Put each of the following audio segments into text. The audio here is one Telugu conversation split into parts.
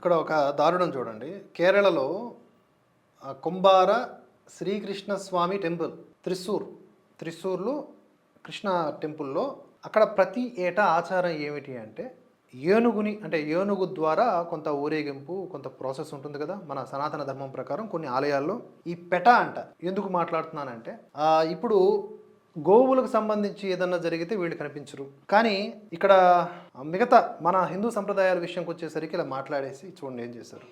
ఇక్కడ ఒక దారుణం చూడండి. కేరళలో కుంబార శ్రీకృష్ణ స్వామి టెంపుల్ త్రిశూర్లో కృష్ణ టెంపుల్లో అక్కడ ప్రతి ఏటా ఆచారం ఏమిటి అంటే ఏనుగు ద్వారా కొంత ఊరేగింపు, కొంత ప్రాసెస్ ఉంటుంది కదా మన సనాతన ధర్మం ప్రకారం. కొన్ని ఆలయాల్లో ఈ పెట అంట. ఎందుకు మాట్లాడుతున్నానంటే ఇప్పుడు గోవులకు సంబంధించి ఏదన్నా జరిగితే వీళ్ళు కనిపించరు. కానీ ఇక్కడ మిగతా మన హిందూ సంప్రదాయాల విషయంకి వచ్చేసరికి ఇలా మాట్లాడేసి చూడండి ఏం చేశారు.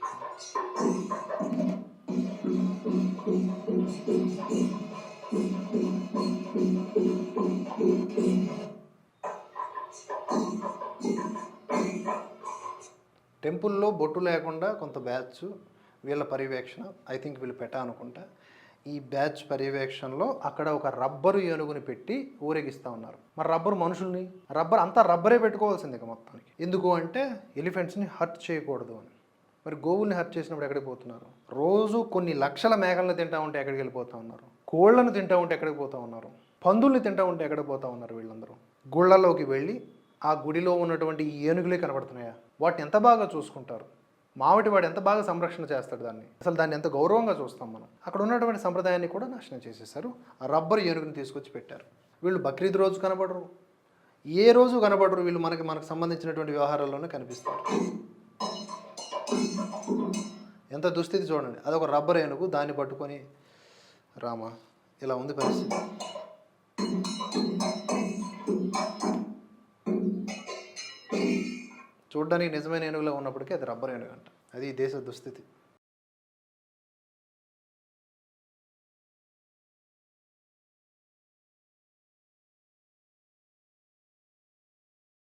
టెంపుల్లో బొట్టు లేకుండా కొంత బ్యాచ్ వీళ్ళ పర్యవేక్షణ, ఐ థింక్ వీళ్ళు పెట్టా అనుకుంటా. ఈ బ్యాచ్ పర్యవేక్షణలో అక్కడ ఒక రబ్బరు ఏనుగుని పెట్టి ఊరేగిస్తూ ఉన్నారు. మరి రబ్బరు మనుషుల్ని అంతా రబ్బరే పెట్టుకోవాల్సింది ఇక మొత్తానికి. ఎందుకు అంటే ఎలిఫెంట్స్ని హర్ట్ చేయకూడదు అని. మరి గోవుల్ని హర్ట్ చేసినప్పుడు ఎక్కడికి పోతున్నారు? రోజు కొన్ని లక్షల మేకలను తింటా ఉంటే ఎక్కడికి వెళ్ళిపోతూ ఉన్నారు? కోళ్లను తింటా ఉంటే ఎక్కడికి పోతూ ఉన్నారు? పందుల్ని తింటా ఉంటే ఎక్కడికి పోతూ ఉన్నారు? వీళ్ళందరూ గుళ్ళలోకి వెళ్ళి ఆ గుడిలో ఉన్నటువంటి ఈ ఏనుగులే కనబడుతున్నాయా? వాటిని ఎంత బాగా చూసుకుంటారు? వాడు ఎంత బాగా సంరక్షణ చేస్తాడు దాన్ని. అసలు దాన్ని ఎంత గౌరవంగా చూస్తాం మనం. అక్కడ ఉన్నటువంటి సంప్రదాయాన్ని కూడా నాశనం చేసేసారు. ఆ రబ్బర్ ఏనుగుని తీసుకొచ్చి పెట్టారు. వీళ్ళు బక్రీద్ రోజు కనబడరు, ఏ రోజు కనబడరు. వీళ్ళు మనకు సంబంధించినటువంటి వ్యవహారాల్లోనే కనిపిస్తారు. ఎంత దుస్థితి చూడండి. అదొక రబ్బర్ ఏనుగు, దాన్ని పట్టుకొని రామ ఇలా ఉంది పరిస్థితి. చూడ్డానికి నిజమైన ఏనుగులో ఉన్నప్పటికీ అది రబ్బర్ ఏనుగు అంట. అది ఈ దేశ దుస్థితి.